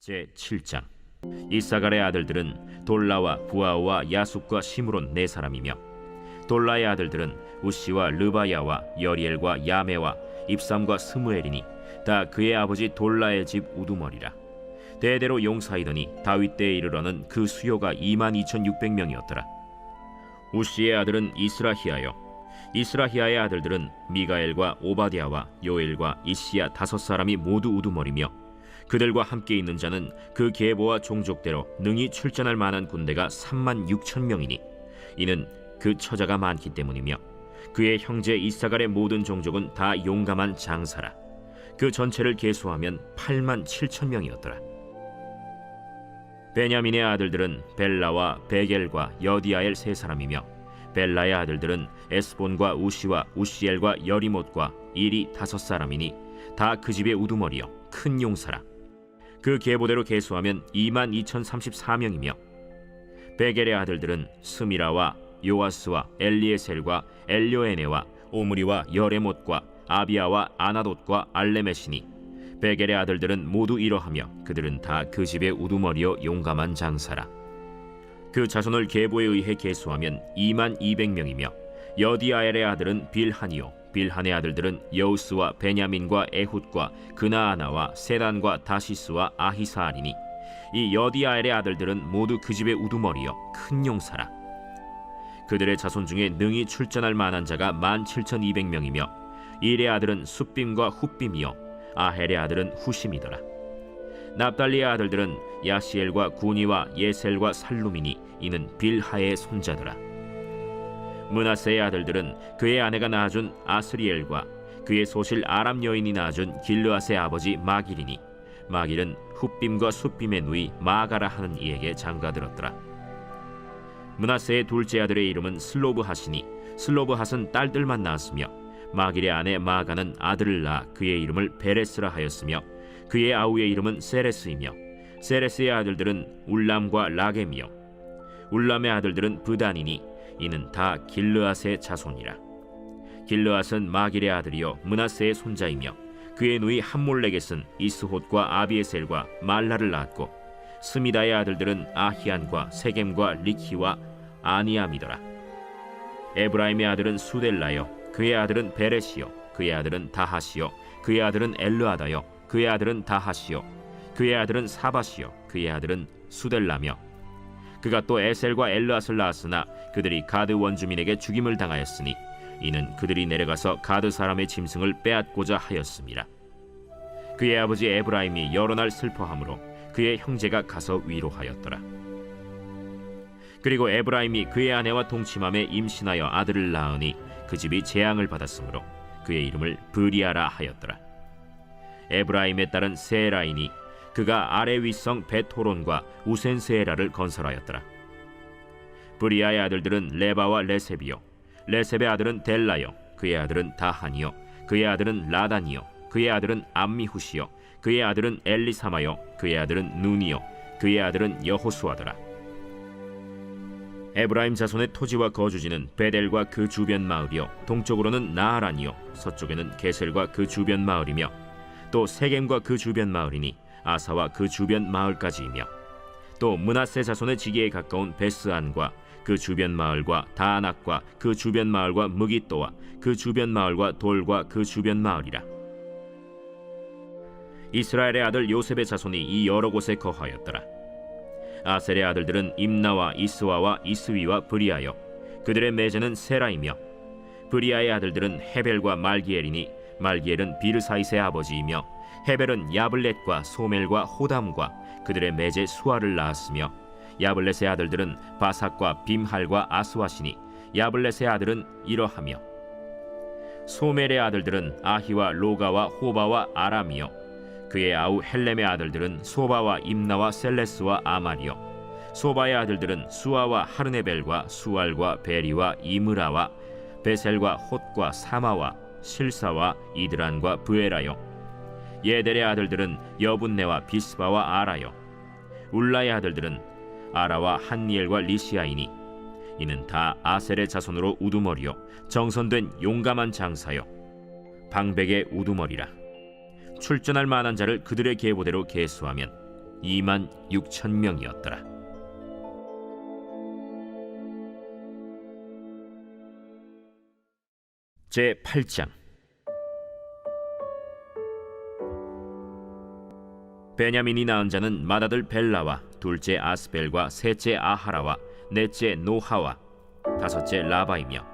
제7장. 이사갈의 아들들은 돌라와 부아와 야숫과 시므론 네 사람이며, 돌라의 아들들은 우시와 르바야와 여리엘과 야메와 입삼과 스무엘이니 다 그의 아버지 돌라의 집 우두머리라. 대대로 용사이더니 다윗 때에 이르러는 그 수요가 22,600명이었더라. 우시의 아들은 이스라히야요, 이스라히야의 아들들은 미가엘과 오바댜와 요엘과 이시야 다섯 사람이 모두 우두머리며, 그들과 함께 있는 자는 그 계보와 종족대로 능히 출전할 만한 군대가 36,000명이니 이는 그 처자가 많기 때문이며, 그의 형제 이사갈의 모든 종족은 다 용감한 장사라. 그 전체를 계수하면 87,000명이었더라. 베냐민의 아들들은 벨라와 베겔과 여디아엘 세 사람이며, 벨라의 아들들은 에스본과 우시와 우시엘과 여리못과 일이 다섯 사람이니 다 그 집의 우두머리요 큰 용사라. 그 계보대로 계수하면 22,034명이며, 베겔의 아들들은 스미라와 요아스와 엘리에셀과 엘료에네와 오므리와 여레못과 아비아와 아나돗과 알레메시니, 베겔의 아들들은 모두 이러하며 그들은 다 그 집의 우두머리요 용감한 장사라. 그 자손을 계보에 의해 계수하면 22,200명이며, 여디아엘의 아들은 빌한이요, 빌한의 아들들은 여우스와 베냐민과 에훗과 그나아나와 세단과 다시스와 아히사알이니 이 여디아엘의 아들들은 모두 그 집의 우두머리요 큰 용사라. 그들의 자손 중에 능히 출전할 만한 자가 17,200명이며, 일의 아들은 숫빔과 훗빔이요 아헬의 아들은 후심이더라. 납달리의 아들들은 야시엘과 구니와 예셀과 살룸이니 이는 빌하의 손자더라. 므낫세의 아들들은 그의 아내가 낳아준 아스리엘과 그의 소실 아람 여인이 낳아준 길르앗의 아버지 마길이니 마길은 훗빔과 숫빔의 누이 마가라 하는 이에게 장가들었더라. 므낫세의 둘째 아들의 이름은 슬로브핫이니 슬로브핫은 딸들만 낳았으며, 마길의 아내 마가는 아들을 낳아 그의 이름을 베레스라 하였으며, 그의 아우의 이름은 세레스이며, 세레스의 아들들은 울람과 라겜이요 울람의 아들들은 브단이니 이는 다 길르앗의 자손이라. 길르앗은 마길의 아들이요 므낫세의 손자이며, 그의 누이 함몰렉겟은 이스톳과 아비에셀과 말라를 낳았고, 스미다의 아들들은 아히안과 세겜과 리키와 아니암이더라. 에브라임의 아들은 수델라요, 그의 아들은 베레시요, 그의 아들은 다하시요, 그의 아들은 엘르아다요, 그의 아들은 다하시요, 그의 아들은 사바시요, 그의 아들은 수델라며, 그가 또 에셀과 엘르앗을 낳았으나 그들이 가드 원주민에게 죽임을 당하였으니 이는 그들이 내려가서 가드 사람의 짐승을 빼앗고자 하였습니다. 그의 아버지 에브라임이 여러 날 슬퍼하므로 그의 형제가 가서 위로하였더라. 그리고 에브라임이 그의 아내와 동침함에 임신하여 아들을 낳으니 그 집이 재앙을 받았으므로 그의 이름을 브리아라 하였더라. 에브라임의 딸은 세라이니 그가 아래 윗성 베토론과 우센세라를 건설하였더라. 브리아의 아들들은 레바와 레셉이요, 레셉의 아들은 델라요, 그의 아들은 다한이요, 그의 아들은 라단이요, 그의 아들은 암미후시요, 그의 아들은 엘리사마요, 그의 아들은 눈이요, 그의 아들은 여호수아더라. 에브라임 자손의 토지와 거주지는 베델과 그 주변 마을이요 동쪽으로는 나하란이요 서쪽에는 게셀과 그 주변 마을이며, 또 세겜과 그 주변 마을이니 아사와 그 주변 마을까지이며, 또 므낫세 자손의 지기에 가까운 베스안과 그 주변 마을과 다안악과 그 주변 마을과 무깃도와 그 주변 마을과 돌과 그 주변 마을이라. 이스라엘의 아들 요셉의 자손이 이 여러 곳에 거하였더라. 아셀의 아들들은 임나와 이스와와 이스위와 브리아요, 그들의 매제는 세라이며, 브리아의 아들들은 헤벨과 말기엘이니 말기엘은 비르사이스의 아버지이며, 헤벨은 야블렛과 소멜과 호담과 그들의 매제 수아를 낳았으며, 야블렛의 아들들은 바삭과 빔할과 아스와시니 야블렛의 아들은 이러하며, 소멜의 아들들은 아히와 로가와 호바와 아람이요, 그의 아우 헬렘의 아들들은 소바와 임나와 셀레스와 아말이요, 소바의 아들들은 수아와 하르네벨과 수알과 베리와 이므라와 베셀과 톳과 사마와 실사와 이드란과 브에라요, 예델의 아들들은 여분네와 비스바와 아라요, 울라의 아들들은 아라와 한니엘과 리시아이니 이는 다 아셀의 자손으로 우두머리요 정선된 용감한 장사요 방백의 우두머리라. 출전할 만한 자를 그들의 계보대로 계수하면 2만 6천 명이었더라. 제 8장. 베냐민이 낳은 자는 맏아들 벨라와 둘째 아스벨과 셋째 아하라와 넷째 노하와 다섯째 라바이며,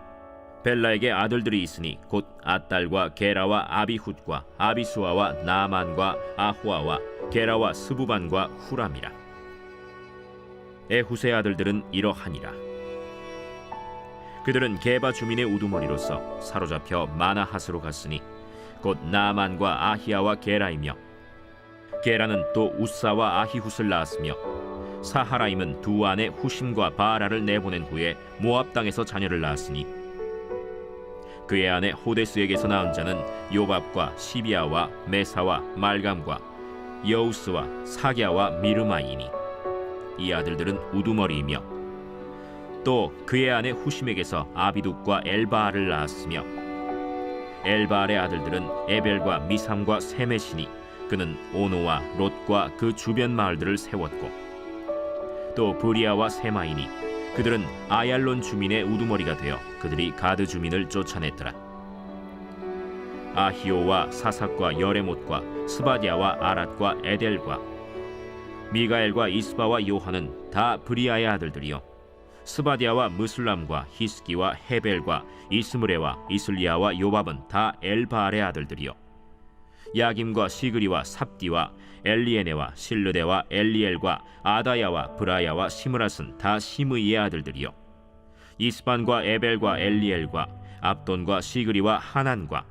벨라에게 아들들이 있으니 곧 앗달과 게라와 아비훗과 아비수아와 나만과 아호아와 게라와 스부반과 후람이라. 에훗의 아들들은 이러하니라. 그들은 게바 주민의 우두머리로서 사로잡혀 마나핫으로 갔으니 곧 나만과 아히야와 게라이며, 게라는 또 우사와 아히훗을 낳았으며, 사하라임은 두 아내 후심과 바라를 내보낸 후에 모압 땅에서 자녀를 낳았으니, 그의 아내 호데스에게서 낳은 자는 요밥과 시비아와 메사와 말감과 여우스와 사갸와 미르마이니, 이 아들들은 우두머리이며, 또 그의 아내 후심에게서 아비둑과 엘바알을 낳았으며, 엘바알의 아들들은 에벨과 미삼과 세메시니, 그는 오노와 롯과 그 주변 마을들을 세웠고, 또 브리아와 세마이니, 그들은 아얄론 주민의 우두머리가 되어 그들이 가드 주민을 쫓아냈더라. 아히오와 사삭과 여레못과 스바디아와 아랏과 에델과 미가엘과 이스바와 요한은 다 브리아의 아들들이요, 스바디아와 무슬람과 히스기와 헤벨과 이스므레와 이슬리아와 요밥은 다 엘바알의 아들들이요, 야김과 시그리와 삽디와 엘리에네와 실르데와 엘리엘과 아다야와 브라야와 시므랏은 다 시므이의 아들들이요, 이스반과 에벨과 엘리엘과 압돈과 시그리와 하난과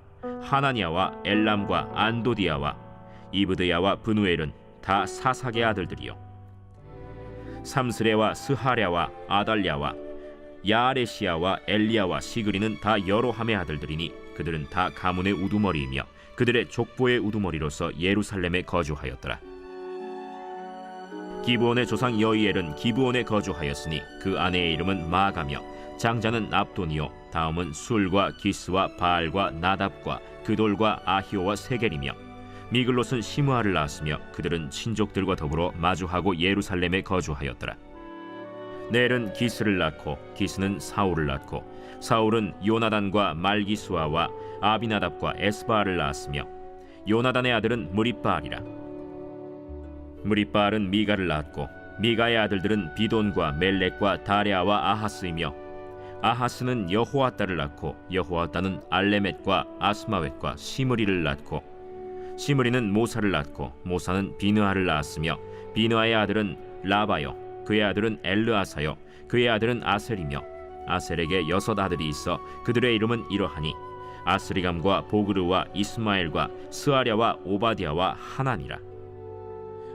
하나니아와 엘람과 안도디아와 이브드야와 브누엘은 다 사삭의 아들들이요, 삼스레와 스하랴와 아달랴와 야아레시아와 엘리야와 시그리는 다 여로함의 아들들이니, 그들은 다 가문의 우두머리이며 그들의 족보의 우두머리로서 예루살렘에 거주하였더라. 기브온의 조상 여이엘은 기브온에 거주하였으니 그 아내의 이름은 마가며, 장자는 압돈이요, 다음은 술과 기스와 바알과 나답과 그돌과 아히오와 세겔이며, 미글롯은 시므아를 낳았으며 그들은 친족들과 더불어 마주하고 예루살렘에 거주하였더라. 넬은 기스를 낳고 기스는 사울을 낳고, 사울은 요나단과 말기수아와 아비나답과 에스바알을 낳았으며, 요나단의 아들은 무리바알이라. 무리바알은 미가를 낳았고, 미가의 아들들은 비돈과 멜렉과 다레아와 아하스이며, 아하스는 여호아따를 낳고, 여호아따는 알레멧과 아스마웻과 시므리를 낳고, 시므리는 모사를 낳고, 모사는 비느하를 낳았으며, 비느하의 아들은 라바요, 그의 아들은 엘르아사요, 그의 아들은 아셀이며, 아셀에게 6 아들이 있어 그들의 이름은 이러하니 아스리감과 보그르와 이스마엘과 스아랴와 오바디아와 하나니라.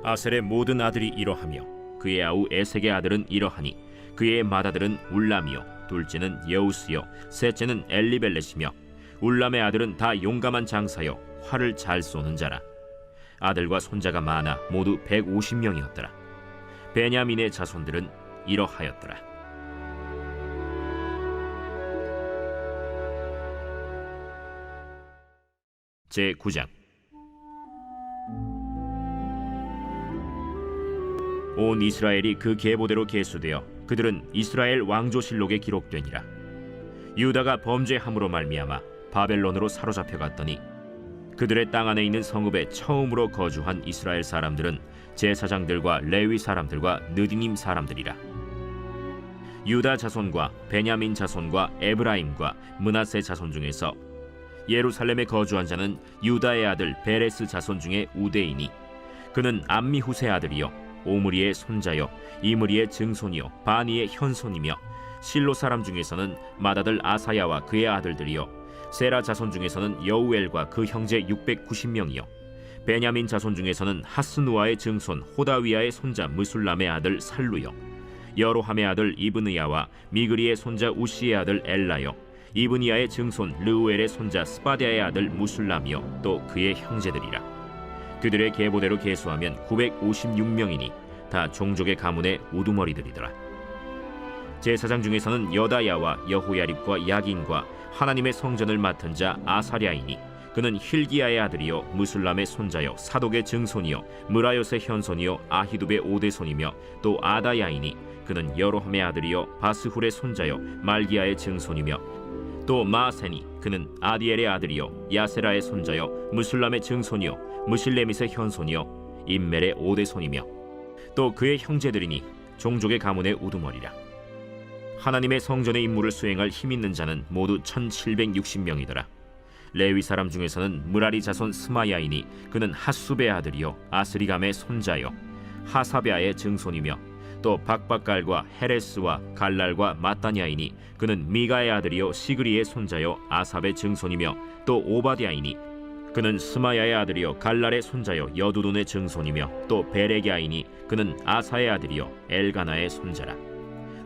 아셀의 모든 아들이 이러하며, 그의 아우 에색의 아들은 이러하니 그의 맏아들은 울람이요, 둘째는 여우스요, 셋째는 엘리벨렛이며, 울람의 아들은 다 용감한 장사요, 활을 잘 쏘는 자라. 아들과 손자가 많아 모두 150명이었더라. 베냐민의 자손들은 이러하였더라. 제 9장. 온 이스라엘이 그 계보대로 계수되어 그들은 이스라엘 왕조실록에 기록되니라. 유다가 범죄함으로 말미암아 바벨론으로 사로잡혀 갔더니, 그들의 땅 안에 있는 성읍에 처음으로 거주한 이스라엘 사람들은 제사장들과 레위 사람들과 느디님 사람들이라. 유다 자손과 베냐민 자손과 에브라임과 므낫세 자손 중에서 예루살렘에 거주한 자는 유다의 아들 베레스 자손 중에 우대이니, 그는 암미훗의 아들이요, 오므리의 손자요, 이므리의 증손이요, 바니의 현손이며, 실로 사람 중에서는 맏아들 아사야와 그의 아들들이요, 세라 자손 중에서는 여우엘과 그 형제 690명이요, 베냐민 자손 중에서는 하스누아의 증손 호다위아의 손자 무술람의 아들 살루요, 여로함의 아들 이브느야와 미그리의 손자 우시의 아들 엘라요, 이브니야의 증손 르우엘의 손자 스바디아의 아들 무술람이요, 또 그의 형제들이라. 그들의 계보대로 계수하면 956명이니 다 종족의 가문의 우두머리들이더라. 제사장 중에서는 여다야와 여호야립과 야긴과 하나님의 성전을 맡은 자 아사랴이니, 그는 힐기야의 아들이요 무술람의 손자요 사독의 증손이요 무라요의 현손이요 아히둡의 오대손이며 또 아다야이니 그는 여로함의 아들이요 바스훌의 손자요 말기야의 증손이며 또 마세니 그는 아디엘의 아들이요 야세라의 손자요 무술람의 증손이요 무실레밋의 현손이요 임멜의 오대손이며 또 그의 형제들이니 종족의 가문의 우두머리라. 하나님의 성전의 임무를 수행할 힘 있는 자는 모두 1760명이더라. 레위 사람 중에서는 무라리 자손 스마야이니 그는 핫숲의 아들이요 아스리감의 손자요 하사베아의 증손이며 또 박박갈과 헤레스와 갈랄과 마따냐이니 그는 미가의 아들이요 시그리의 손자요 아삽의 증손이며 또 오바댜이니 그는 스마야의 아들이요 갈랄의 손자요 여두돈의 증손이며 또 베레갸이니 그는 아사의 아들이요 엘가나의 손자라.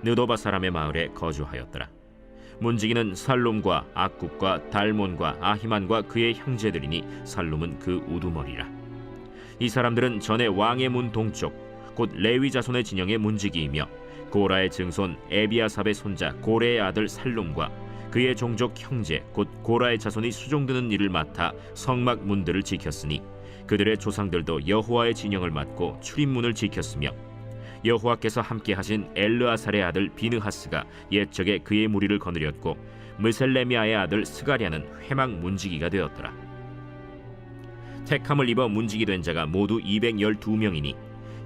느도바 사람의 마을에 거주하였더라. 문지기는 살룸과 악굽과 달몬과 아히만과 그의 형제들이니 살룸은 그 우두머리라. 이 사람들은 전에 왕의 문 동쪽 곧 레위 자손의 진영의 문지기이며 고라의 증손 에비아삽의 손자 고레의 아들 살룸과 그의 종족 형제 곧 고라의 자손이 수종드는 일을 맡아 성막 문들을 지켰으니 그들의 조상들도 여호와의 진영을 맡고 출입문을 지켰으며 여호와께서 함께 하신 엘르아살의 아들 비느하스가 옛적에 그의 무리를 거느렸고 무셀레미아의 아들 스가랴는 회막 문지기가 되었더라. 택함을 입어 문지기 된 자가 모두 212명이니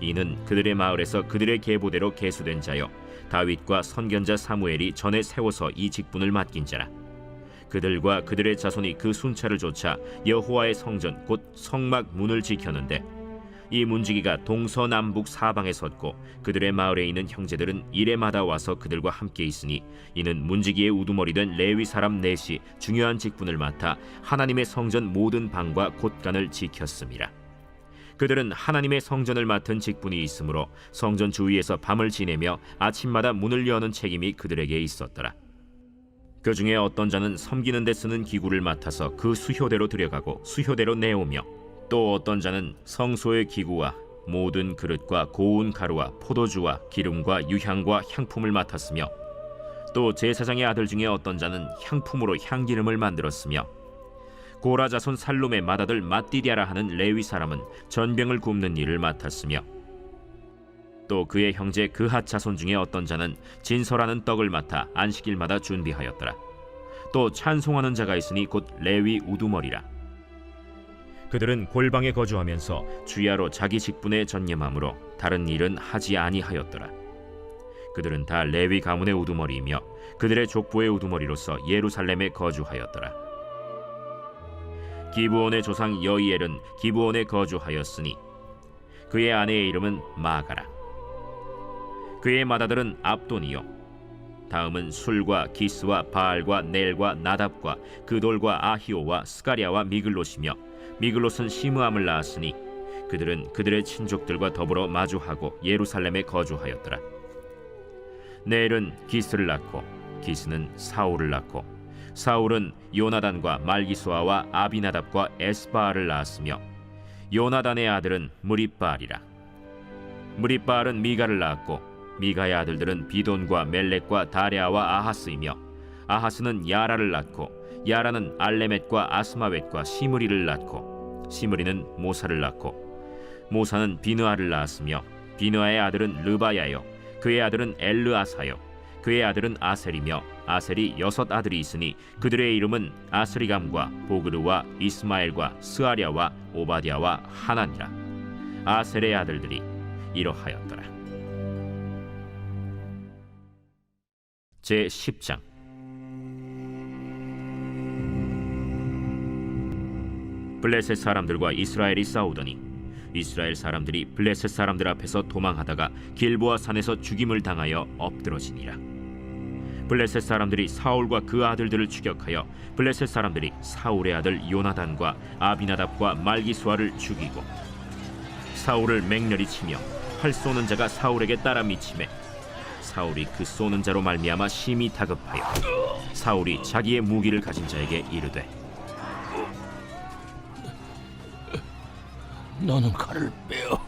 이는 그들의 마을에서 그들의 계보대로 계수된 자요 다윗과 선견자 사무엘이 전에 세워서 이 직분을 맡긴 자라. 그들과 그들의 자손이 그 순찰을 좇아 여호와의 성전 곧 성막 문을 지켰는데 이 문지기가 동서남북 사방에 섰고 그들의 마을에 있는 형제들은 이레마다 와서 그들과 함께 있으니 이는 문지기의 우두머리 된 레위 사람 넷이 중요한 직분을 맡아 하나님의 성전 모든 방과 곳간을 지켰음이라. 그들은 하나님의 성전을 맡은 직분이 있으므로 성전 주위에서 밤을 지내며 아침마다 문을 여는 책임이 그들에게 있었더라. 그 중에 어떤 자는 섬기는 데 쓰는 기구를 맡아서 그 수효대로 들여가고 수효대로 내오며 또 어떤 자는 성소의 기구와 모든 그릇과 고운 가루와 포도주와 기름과 유향과 향품을 맡았으며 또 제사장의 아들 중에 어떤 자는 향품으로 향기름을 만들었으며 고라 자손 살룸의 맏아들 마띠디아라 하는 레위 사람은 전병을 굽는 일을 맡았으며 또 그의 형제 그핫 자손 중에 어떤 자는 진설하는 떡을 맡아 안식일마다 준비하였더라. 또 찬송하는 자가 있으니 곧 레위 우두머리라. 그들은 골방에 거주하면서 주야로 자기 직분에 전념함으로 다른 일은 하지 아니하였더라. 그들은 다 레위 가문의 우두머리이며 그들의 족보의 우두머리로서 예루살렘에 거주하였더라. 기브온의 조상 여이엘은 기브온에 거주하였으니 그의 아내의 이름은 마가라. 그의 맏아들은 압돈이요 다음은 술과 기스와 바알과 넬과 나답과 그돌과 아히오와 스가랴와 미글롯이며 미글롯은 시므암을 낳았으니 그들은 그들의 친족들과 더불어 마주하고 예루살렘에 거주하였더라. 넬은 기스를 낳고 기스는 사울을 낳고 사울은 요나단과 말기수아와 아비나답과 에스바알을 낳았으며 요나단의 아들은 무립바알이라. 무립바알은 미가를 낳았고 미가의 아들들은 비돈과 멜렉과 다레아와 아하스이며 아하스는 야라를 낳고 야라는 알레멧과 아스마웻과 시므리를 낳고 시므리는 모사를 낳고 모사는 비느아를 낳았으며 비느아의 아들은 르바야요 그의 아들은 엘르아사요 그의 아들은 아셀이며 아셀이 6 아들이 있으니 그들의 이름은 아스리감과 보그르와 이스마엘과 스아랴와 오바댜와 하나니라. 아셀의 아들들이 이러하였더라. 제10장. 블레셋 사람들과 이스라엘이 싸우더니 이스라엘 사람들이 블레셋 사람들 앞에서 도망하다가 길보아 산에서 죽임을 당하여 엎드러지니라. 블레셋 사람들이 사울과 그 아들들을 추격하여 블레셋 사람들이 사울의 아들 요나단과 아비나답과 말기수아를 죽이고 사울을 맹렬히 치며 활 쏘는 자가 사울에게 따라 미치매 사울이 그 쏘는 자로 말미암아 심히 다급하여 사울이 자기의 무기를 가진 자에게 이르되 너는 칼을 빼어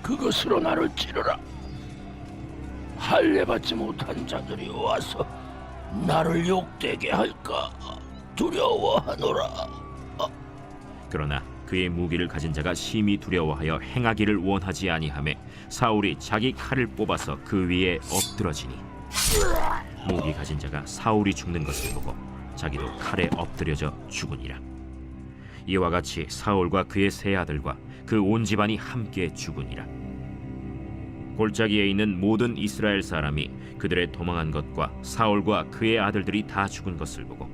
그것으로 나를 찌르라. 할례받지 못한 자들이 와서 나를 욕되게 할까 두려워하노라. 그러나 그의 무기를 가진 자가 심히 두려워하여 행하기를 원하지 아니하매 사울이 자기 칼을 뽑아서 그 위에 엎드러지니 무기 가진 자가 사울이 죽는 것을 보고 자기도 칼에 엎드려져 죽으니라. 이와 같이 사울과 그의 세 아들과 그 온 집안이 함께 죽으니라. 골짜기에 있는 모든 이스라엘 사람이 그들의 도망한 것과 사울과 그의 아들들이 다 죽은 것을 보고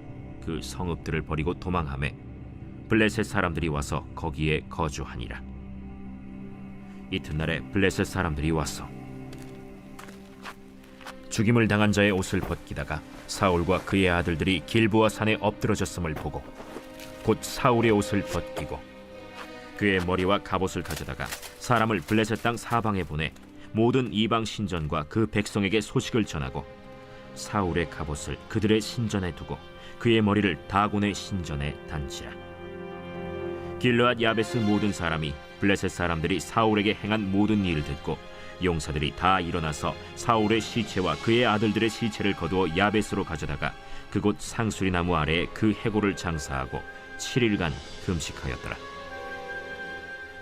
그 성읍들을 버리고 도망하매 블레셋 사람들이 와서 거기에 거주하니라. 이튿날에 블레셋 사람들이 와서 죽임을 당한 자의 옷을 벗기다가 사울과 그의 아들들이 길보아 산에 엎드러졌음을 보고 곧 사울의 옷을 벗기고 그의 머리와 갑옷을 가져다가 사람을 블레셋 땅 사방에 보내 모든 이방 신전과 그 백성에게 소식을 전하고 사울의 갑옷을 그들의 신전에 두고 그의 머리를 다곤의 신전에 단지라. 길르앗 야베스 모든 사람이 블레셋 사람들이 사울에게 행한 모든 일을 듣고 용사들이 다 일어나서 사울의 시체와 그의 아들들의 시체를 거두어 야베스로 가져다가 그곳 상수리 나무 아래에 그 해골을 장사하고 7일간 금식하였더라.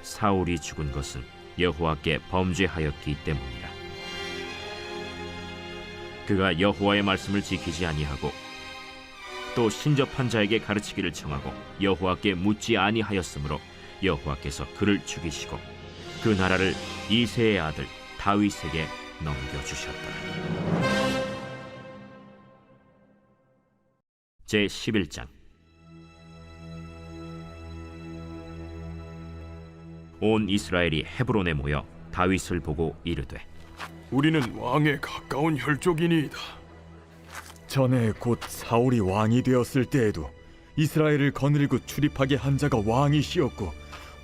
사울이 죽은 것은 여호와께 범죄하였기 때문이라. 그가 여호와의 말씀을 지키지 아니하고 또 신접한 자에게 가르치기를 청하고 여호와께 묻지 아니하였으므로 여호와께서 그를 죽이시고 그 나라를 이새의 아들 다윗에게 넘겨주셨더라. 제11장. 온 이스라엘이 헤브론에 모여 다윗을 보고 이르되 우리는 왕에 가까운 혈족이니이다. 전에 곧 사울이 왕이 되었을 때에도 이스라엘을 거느리고 출입하게 한 자가 왕이시었고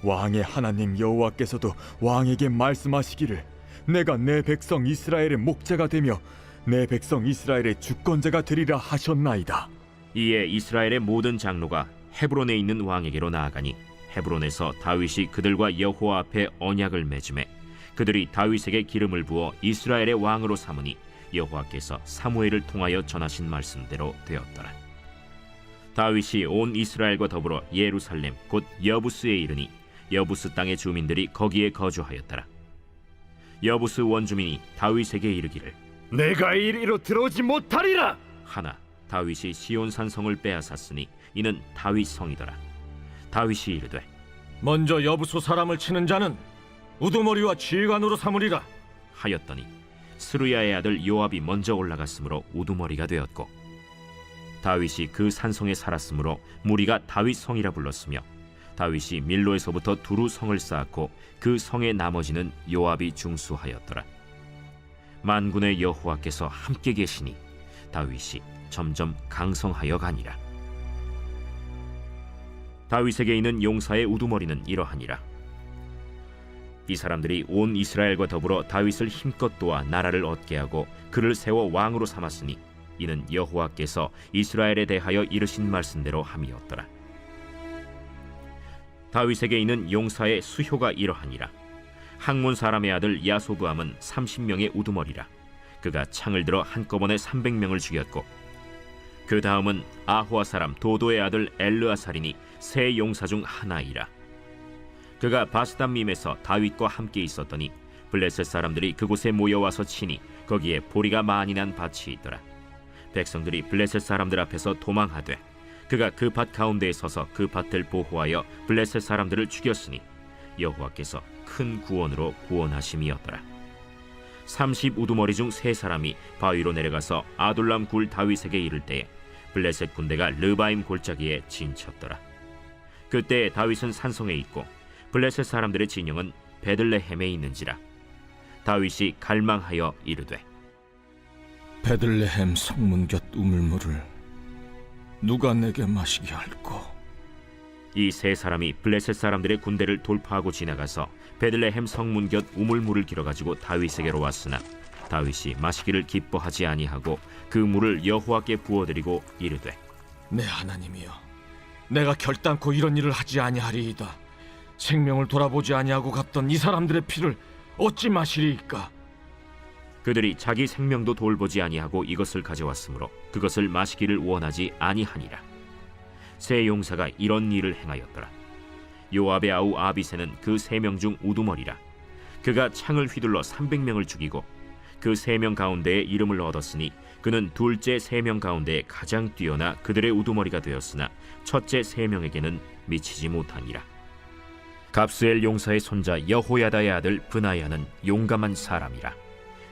왕의 하나님 여호와께서도 왕에게 말씀하시기를 내가 내 백성 이스라엘의 목자가 되며 내 백성 이스라엘의 주권자가 되리라 하셨나이다. 이에 이스라엘의 모든 장로가 헤브론에 있는 왕에게로 나아가니 헤브론에서 다윗이 그들과 여호와 앞에 언약을 맺음에 그들이 다윗에게 기름을 부어 이스라엘의 왕으로 삼으니 여호와께서 사무엘을 통하여 전하신 말씀대로 되었더라. 다윗이 온 이스라엘과 더불어 예루살렘 곧 여부스에 이르니 여부스 땅의 주민들이 거기에 거주하였더라. 여부스 원주민이 다윗에게 이르기를 내가 이리로 들어오지 못하리라 하나 다윗이 시온산 성을 빼앗았으니 이는 다윗 성이더라. 다윗이 이르되 먼저 여부수 사람을 치는 자는 우두머리와 지휘관으로 삼으리라 하였더니 스루야의 아들 요압이 먼저 올라갔으므로 우두머리가 되었고 다윗이 그 산성에 살았으므로 무리가 다윗 성이라 불렀으며 다윗이 밀로에서부터 두루 성을 쌓았고 그 성의 나머지는 요압이 중수하였더라. 만군의 여호와께서 함께 계시니 다윗이 점점 강성하여 가니라. 다윗에게 있는 용사의 우두머리는 이러하니라. 이 사람들이 온 이스라엘과 더불어 다윗을 힘껏 도와 나라를 얻게 하고 그를 세워 왕으로 삼았으니 이는 여호와께서 이스라엘에 대하여 이르신 말씀대로 함이었더라. 다윗에게 있는 용사의 수효가 이러하니라. 학몬 사람의 아들 야소브암은 30명의 우두머리라. 그가 창을 들어 한꺼번에 300명을 죽였고 그 다음은 아호아 사람 도도의 아들 엘르아살이니 세 용사 중 하나이라. 그가 바스담밈에서 다윗과 함께 있었더니 블레셋 사람들이 그곳에 모여와서 치니 거기에 보리가 많이 난 밭이 있더라. 백성들이 블레셋 사람들 앞에서 도망하되 그가 그 밭 가운데에 서서 그 밭을 보호하여 블레셋 사람들을 죽였으니 여호와께서 큰 구원으로 구원하심이었더라. 30 우두머리 중 세 사람이 바위로 내려가서 아둘람 굴 다윗에게 이를 때에 블레셋 군대가 르바임 골짜기에 진쳤더라. 그때 다윗은 산성에 있고 블레셋 사람들의 진영은 베들레헴에 있는지라. 다윗이 갈망하여 이르되 베들레헴 성문 곁 우물물을 누가 내게 마시게 할꼬. 이 세 사람이 블레셋 사람들의 군대를 돌파하고 지나가서 베들레헴 성문 곁 우물물을 길어가지고 다윗에게로 왔으나 다윗이 마시기를 기뻐하지 아니하고 그 물을 여호와께 부어드리고 이르되 내 하나님이여, 내가 결단코 이런 일을 하지 아니하리이다. 생명을 돌아보지 아니하고 갔던 이 사람들의 피를 어찌 마시리이까. 그들이 자기 생명도 돌보지 아니하고 이것을 가져왔으므로 그것을 마시기를 원하지 아니하니라. 세 용사가 이런 일을 행하였더라. 요압의 아우 아비새는 그 3명 중 우두머리라. 그가 창을 휘둘러 300명을 죽이고 그 3명 가운데에 이름을 얻었으니 그는 둘째 3명 가운데 가장 뛰어나 그들의 우두머리가 되었으나 첫째 3명에게는 미치지 못하니라. 갑스엘 용사의 손자 여호야다의 아들 브나야는 용감한 사람이라.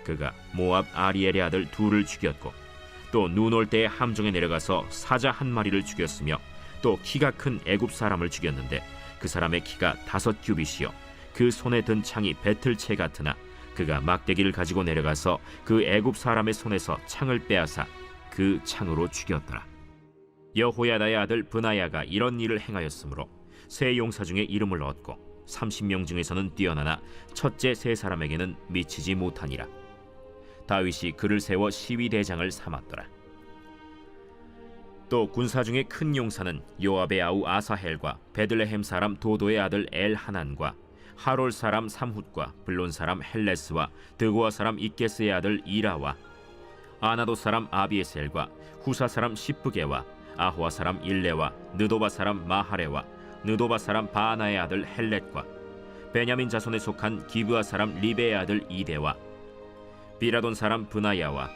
그가 모압 아리엘의 아들 둘을 죽였고 또 눈 올 때에 함정에 내려가서 사자 한 마리를 죽였으며 또 키가 큰 애굽 사람을 죽였는데 그 사람의 키가 5규빗이요 그 손에 든 창이 배틀채 같으나 그가 막대기를 가지고 내려가서 그 애굽 사람의 손에서 창을 빼앗아 그 창으로 죽였더라. 여호야다의 아들 브나야가 이런 일을 행하였으므로 세 용사 중에 이름을 얻고 30명 중에서는 뛰어나나 첫째 3사람에게는 미치지 못하니라. 다윗이 그를 세워 시위대장을 삼았더라. 또 군사 중에 큰 용사는 요압의 아우 아사헬과 베들레헴 사람 도도의 아들 엘하난과 하롤 사람 삼훗과 블론 사람 헬레스와 드고아 사람 이게스의 아들 이라와 아나도 사람 아비에셀과 후사 사람 시프게와 아호아 사람 일레와 느도바 사람 마하레와 느도바 사람 바나의 아들 헬렛과 베냐민 자손에 속한 기브아 사람 리베의 아들 이데와 비라돈 사람 브나야와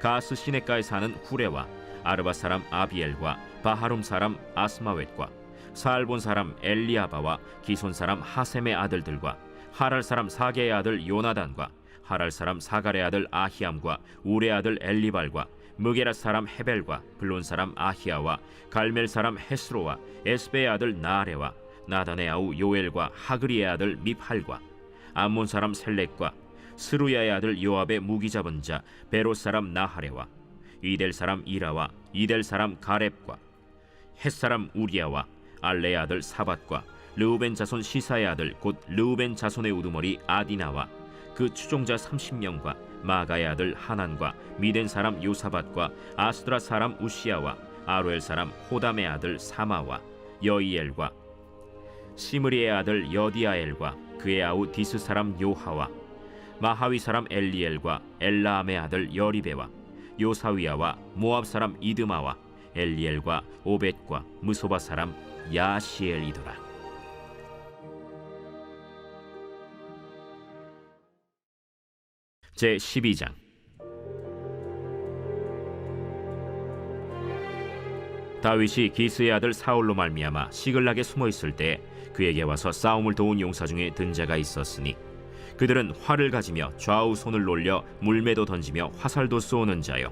가스 시내가에 사는 후레와 아르바 사람 아비엘과 바하룸 사람 아스마웻과 사알본 사람 엘리아바와 기손 사람 하셈의 아들들과 하랄 사람 사게의 아들 요나단과 하랄 사람 사갈의 아들 아히암과 우레 아들 엘리발과 무게라 사람 헤벨과 블론 사람 아히야와 갈멜 사람 헤스로와 에스베의 아들 나아레와 나단의 아우 요엘과 하그리의 아들 밉할과 암몬 사람 셀렉과 스루야의 아들 요압의 무기 잡은 자 베롯 사람 나하레와 이델 사람 이라와 이델 사람 가렙과 헷 사람 우리야와 알레의 아들 사밧과 르우벤 자손 시사의 아들 곧 르우벤 자손의 우두머리 아디나와 그 추종자 30명과 마가의 아들 하난과 미덴 사람 요사밧과 아스드라 사람 우시야와 아로엘 사람 호담의 아들 사마와 여이엘과 시므리의 아들 여디아엘과 그의 아우 디스 사람 요하와 마하위 사람 엘리엘과 엘라암의 아들 여리베와 요사위야와 모압 사람 이드마와 엘리엘과 오벳과 무소바 사람 야시엘이더라. 제 12장. 다윗이 기스의 아들 사울로 말미암아 시글락에 숨어 있을 때 그에게 와서 싸움을 도운 용사 중에 든 자가 있었으니 그들은 활을 가지며 좌우 손을 놀려 물매도 던지며 화살도 쏘는 자요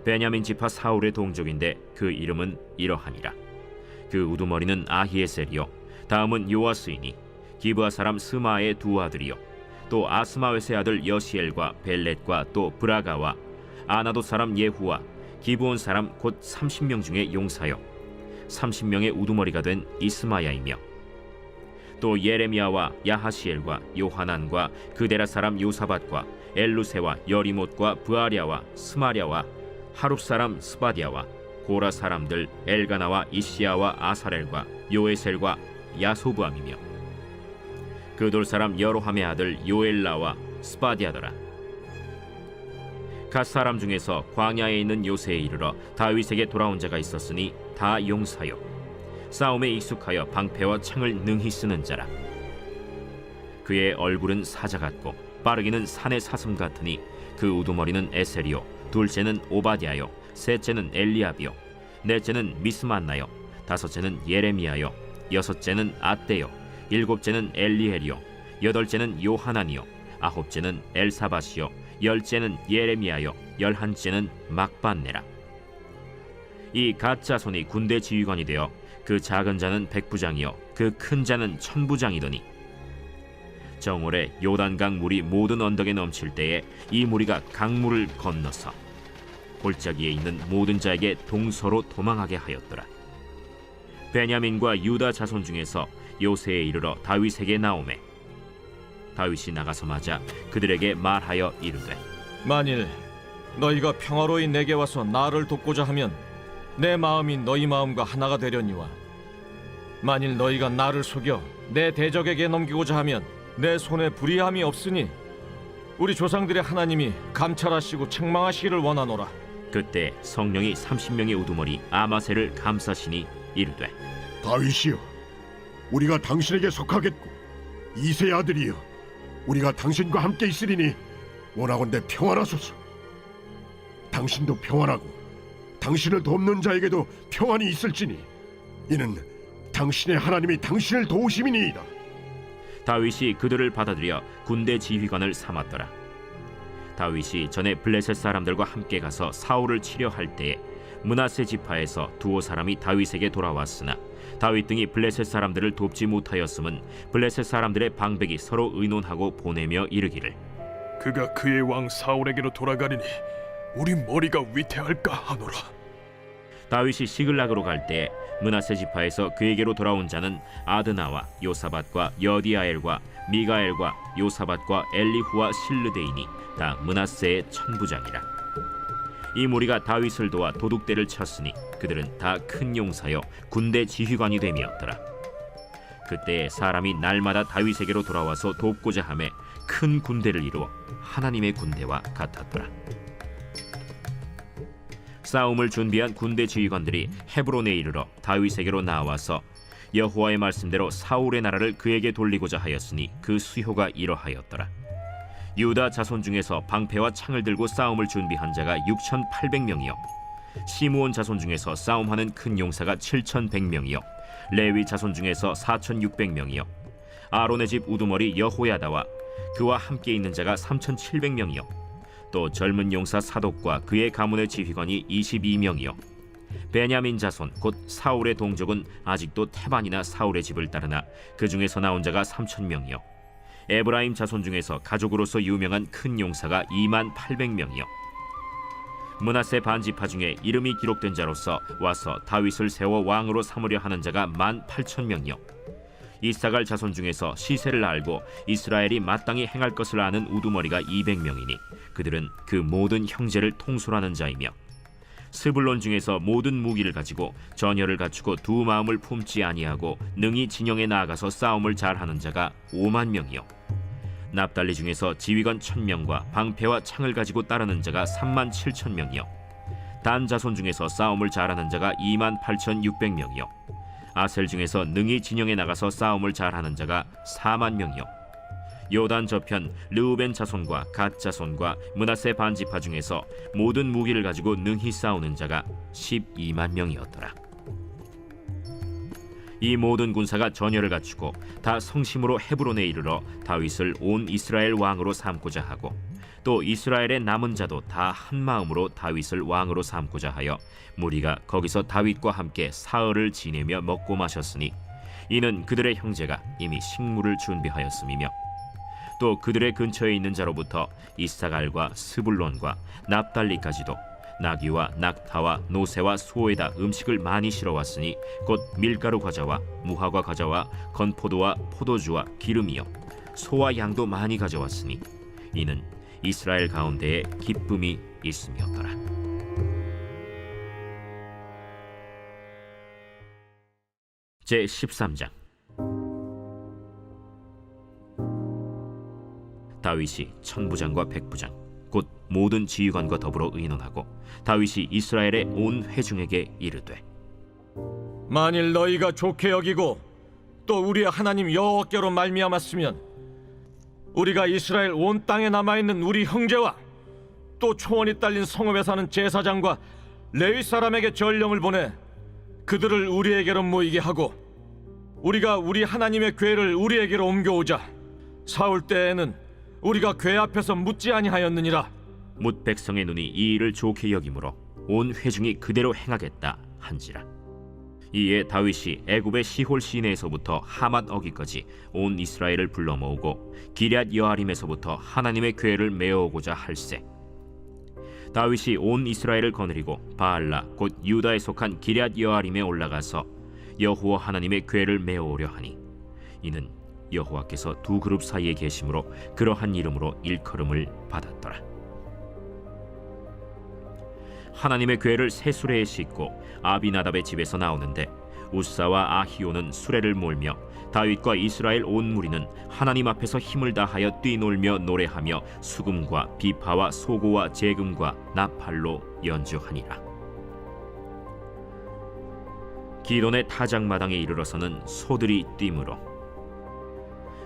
베냐민 지파 사울의 동족인데 그 이름은 이러하니라. 그 우두머리는 아히에셀이요 다음은 요아스이니 기브아 사람 스마의 두 아들이요 또 아스마웨스의 아들 여시엘과 벨렛과 또 브라가와 아나도 사람 예후와 기브온 사람 곧 30명 중에 용사요 30명의 우두머리가 된 이스마야이며 또 예레미야와 야하시엘과 요하난과 그데라 사람 요사밧과 엘루세와 여리못과 브아랴와 스마랴와 하룹 사람 스바디아와 고라 사람들 엘가나와 이시야와 아사렐과 요에셀과 야소부암이며 그돌 사람 여로함의 아들 요엘라와 스바디아더라. 갓 사람 중에서 광야에 있는 요새에 이르러 다윗에게 돌아온 자가 있었으니 다 용사요 싸움에 익숙하여 방패와 창을 능히 쓰는 자라. 그의 얼굴은 사자 같고 빠르기는 산의 사슴 같으니 그 우두머리는 에셀이요 둘째는 오바댜요 셋째는 엘리압이요 넷째는 미스만나요 다섯째는 예레미야요 여섯째는 앗대요 일곱째는 엘리엘이요 여덟째는 요하난이요 아홉째는 엘사밧이요 열째는 예레미야요 열한째는 막반네라. 이 갓 자손이 군대 지휘관이 되어 그 작은 자는 백부장이요 그 큰 자는 천부장이더니 정월에 요단강 물이 모든 언덕에 넘칠 때에 이 무리가 강물을 건너서 골짜기에 있는 모든 자에게 동서로 도망하게 하였더라. 베냐민과 유다 자손 중에서 요새에 이르러 다윗에게 나오매 다윗이 나가서 맞아 그들에게 말하여 이르되 만일 너희가 평화로이 내게 와서 나를 돕고자 하면 내 마음이 너희 마음과 하나가 되려니와 만일 너희가 나를 속여 내 대적에게 넘기고자 하면 내 손에 불의함이 없으니 우리 조상들의 하나님이 감찰하시고 책망하시기를 원하노라. 그때 성령이 30명의 우두머리 아마셀을 감싸시니 이르되 다윗이여, 우리가 당신에게 속하겠고 이세 아들이여 우리가 당신과 함께 있으리니 원하건대 평안하소서. 당신도 평안하고 당신을 돕는 자에게도 평안이 있을지니 이는 당신의 하나님이 당신을 도우심이니이다. 다윗이 그들을 받아들여 군대 지휘관을 삼았더라. 다윗이 전에 블레셋 사람들과 함께 가서 사울을 치려 할 때에 므낫세 지파에서 두어 사람이 다윗에게 돌아왔으나 다윗 등이 블레셋 사람들을 돕지 못하였음은 블레셋 사람들의 방백이 서로 의논하고 보내며 이르기를 그가 그의 왕 사울에게로 돌아가리니 우리 머리가 위태할까 하노라. 다윗이 시글락으로 갈 때에 므낫세 지파에서 그에게로 돌아온 자는 아드나와 요사밧과 여디아엘과 미가엘과 요사밧과 엘리후와 실르데이니 다 므낫세의 천부장이라. 이 무리가 다윗을 도와 도둑대를 쳤으니 그들은 다 큰 용사여 군대 지휘관이 됨이었더라. 그때 사람이 날마다 다윗에게로 돌아와서 돕고자 하매 큰 군대를 이루어 하나님의 군대와 같았더라. 싸움을 준비한 군대 지휘관들이 헤브론에 이르러 다윗에게로 나와서 여호와의 말씀대로 사울의 나라를 그에게 돌리고자 하였으니 그 수효가 이러하였더라. 유다 자손 중에서 방패와 창을 들고 싸움을 준비한 자가 6,800명이요 시므온 자손 중에서 싸움하는 큰 용사가 7,100명이요 레위 자손 중에서 4,600명이요 아론의 집 우두머리 여호야다와 그와 함께 있는 자가 3,700명이요 또 젊은 용사 사독과 그의 가문의 지휘관이 22명이요 베냐민 자손 곧 사울의 동족은 아직도 태반이나 사울의 집을 따르나 그 중에서 나온 자가 3,000명이요 에브라임 자손 중에서 가족으로서 유명한 큰 용사가 28,000명이요 므낫세 반지파 중에 이름이 기록된 자로서 와서 다윗을 세워 왕으로 삼으려 하는 자가 18,000명이요 이사갈 자손 중에서 시세를 알고 이스라엘이 마땅히 행할 것을 아는 우두머리가 200명이니 그들은 그 모든 형제를 통솔하는 자이며 스불론 중에서 모든 무기를 가지고 전열을 갖추고 두 마음을 품지 아니하고 능히 진영에 나아가서 싸움을 잘하는 자가 50,000명이요 납달리 중에서 지휘관 1,000명과 방패와 창을 가지고 따르는 자가 37,000명이요 단 자손 중에서 싸움을 잘하는 자가 28,600명이요 아셀 중에서 능히 진영에 나가서 싸움을 잘하는 자가 40,000명이요 요단 저편 르우벤 자손과 갓 자손과 므낫세 반지파 중에서 모든 무기를 가지고 능히 싸우는 자가 120,000명이었더라. 이 모든 군사가 전열을 갖추고 다 성심으로 헤브론에 이르러 다윗을 온 이스라엘 왕으로 삼고자 하고 또 이스라엘의 남은 자도 다 한 마음으로 다윗을 왕으로 삼고자 하여 무리가 거기서 다윗과 함께 사흘을 지내며 먹고 마셨으니 이는 그들의 형제가 이미 식물을 준비하였음이며 또 그들의 근처에 있는 자로부터 이사갈과 스불론과 납달리까지도 나귀와 낙타와 노새와 소에다 음식을 많이 실어왔으니 곧 밀가루 과자와 무화과 과자와 건포도와 포도주와 기름이요 소와 양도 많이 가져왔으니 이는 이스라엘 가운데에 기쁨이 있음이었더라. 제 13장. 다윗이 천부장과 백부장 곧 모든 지휘관과 더불어 의논하고 다윗이 이스라엘의 온 회중에게 이르되 만일 너희가 좋게 여기고 또 우리의 하나님 여호와께로 말미암았으면 우리가 이스라엘 온 땅에 남아있는 우리 형제와 또 초원이 딸린 성읍에 사는 제사장과 레위 사람에게 전령을 보내 그들을 우리에게로 모이게 하고 우리가 우리 하나님의 궤를 우리에게로 옮겨오자. 사울 때에는 우리가 궤 앞에서 묻지 아니하였느니라. 뭇 백성의 눈이 이 일을 좋게 여기므로 온 회중이 그대로 행하겠다 한지라. 이에 다윗이 애굽의 시홀 시내에서부터 하맛 어기까지 온 이스라엘을 불러 모으고 기럇 여아림에서부터 하나님의 궤를 메어오고자 할세. 다윗이 온 이스라엘을 거느리고 바알라 곧 유다에 속한 기럇 여아림에 올라가서 여호와 하나님의 궤를 메어오려 하니 이는 여호와께서 두 그룹 사이에 계심으로 그러한 이름으로 일컬음을 받았더라. 하나님의 궤를 새 수레에 싣고 아비나답의 집에서 나오는데 우사와 아히오는 수레를 몰며 다윗과 이스라엘 온 무리는 하나님 앞에서 힘을 다하여 뛰놀며 노래하며 수금과 비파와 소고와 제금과 나팔로 연주하니라. 기돈의 타작마당에 이르러서는 소들이 뛰므로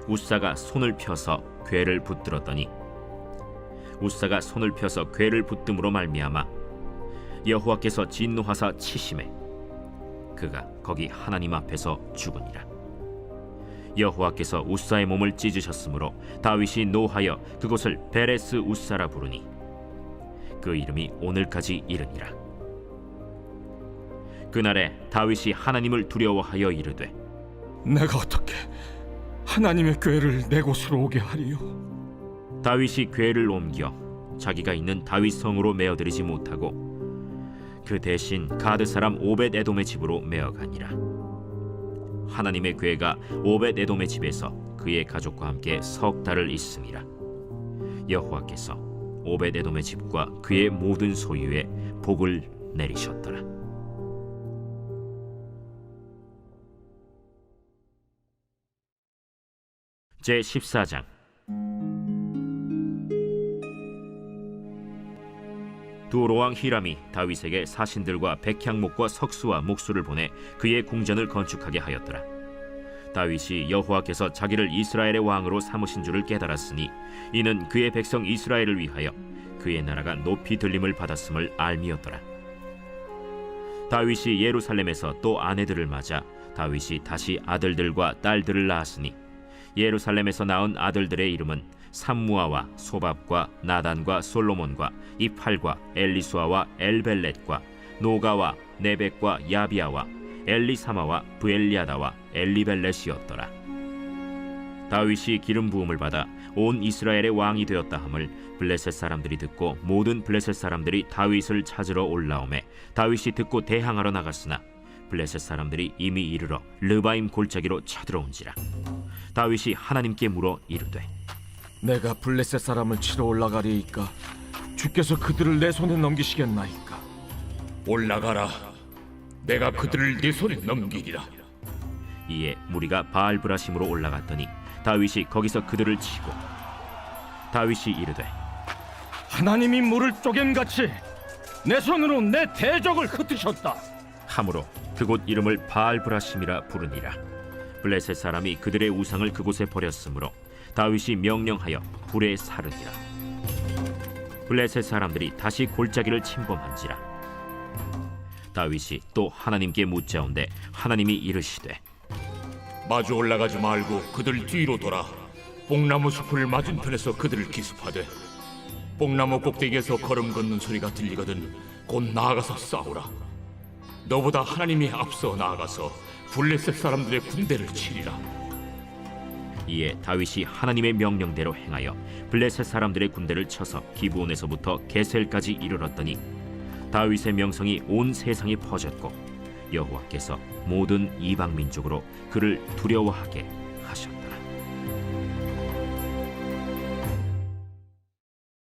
우사가 손을 펴서 궤를 붙들었더니 우사가 손을 펴서 궤를 붙듦으로 말미암아 여호와께서 진노하사 치심에 그가 거기 하나님 앞에서 죽으니라. 여호와께서 우사의 몸을 찢으셨으므로 다윗이 노하여 그곳을 베레스 우사라 부르니 그 이름이 오늘까지 이르니라. 그날에 다윗이 하나님을 두려워하여 이르되 내가 어떻게 하나님의 궤를 내 곳으로 오게 하리요? 다윗이 궤를 옮겨 자기가 있는 다윗 성으로 메어들이지 못하고 그 대신 가드 사람 오벳 에돔의 집으로 메어가니라. 하나님의 궤가 오벳 에돔의 집에서 그의 가족과 함께 석 달을 있음이라. 여호와께서 오벳 에돔의 집과 그의 모든 소유에 복을 내리셨더라. 제 14장. 두로왕 히람이 다윗에게 사신들과 백향목과 석수와 목수를 보내 그의 궁전을 건축하게 하였더라. 다윗이 여호와께서 자기를 이스라엘의 왕으로 삼으신 줄을 깨달았으니 이는 그의 백성 이스라엘을 위하여 그의 나라가 높이 들림을 받았음을 알미였더라. 다윗이 예루살렘에서 또 아내들을 맞아 다윗이 다시 아들들과 딸들을 낳았으니 예루살렘에서 낳은 아들들의 이름은 삼무아와 소밥과 나단과 솔로몬과 이팔과 엘리수아와 엘벨렛과 노가와 네벡과 야비아와 엘리사마와 브엘리아다와 엘리벨렛이었더라. 다윗이 기름 부음을 받아 온 이스라엘의 왕이 되었다 함을 블레셋 사람들이 듣고 모든 블레셋 사람들이 다윗을 찾으러 올라오매 다윗이 듣고 대항하러 나갔으나 블레셋 사람들이 이미 이르러 르바임 골짜기로 쳐들어온지라. 다윗이 하나님께 물어 이르되 내가 블레셋 사람을 치러 올라가리이까 주께서 그들을 내 손에 넘기시겠나이까? 올라가라. 내가 그들을 네 손에 넘기리라. 이에 무리가 바알브라심으로 올라갔더니 다윗이 거기서 그들을 치고 다윗이 이르되 하나님이 물을 쪼갬같이 내 손으로 내 대적을 흩으셨다. 함으로 그곳 이름을 바알브라심이라 부르니라. 블레셋 사람이 그들의 우상을 그곳에 버렸으므로 다윗이 명령하여 불에 사르니라. 블레셋 사람들이 다시 골짜기를 침범한지라. 다윗이 또 하나님께 묻자온데 하나님이 이르시되 마주 올라가지 말고 그들 뒤로 돌아 뽕나무 숲을 맞은편에서 그들을 기습하되 뽕나무 꼭대기에서 걸음 걷는 소리가 들리거든 곧 나아가서 싸우라. 너보다 하나님이 앞서 나아가서 블레셋 사람들의 군대를 치리라. 이에 다윗이 하나님의 명령대로 행하여 블레셋 사람들의 군대를 쳐서 기브온에서부터 게셀까지 이르렀더니 다윗의 명성이 온 세상에 퍼졌고 여호와께서 모든 이방 민족으로 그를 두려워하게 하셨더라.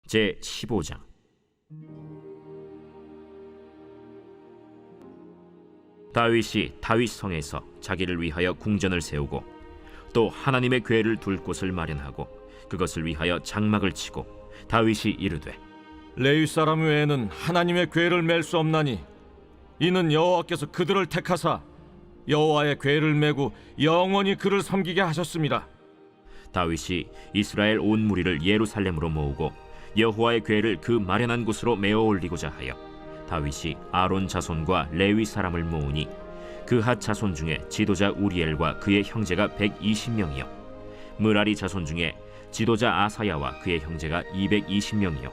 제 15장. 다윗이 다윗 성에서 자기를 위하여 궁전을 세우고 또 하나님의 궤를 둘 곳을 마련하고 그것을 위하여 장막을 치고 다윗이 이르되 레위 사람 외에는 하나님의 궤를 맬 수 없나니 이는 여호와께서 그들을 택하사 여호와의 궤를 메고 영원히 그를 섬기게 하셨습니다. 다윗이 이스라엘 온 무리를 예루살렘으로 모으고 여호와의 궤를 그 마련한 곳으로 메어 올리고자 하여 다윗이 아론 자손과 레위 사람을 모으니 그핫 자손 중에 지도자 우리엘과 그의 형제가 120명이요 므라리 자손 중에 지도자 아사야와 그의 형제가 220명이요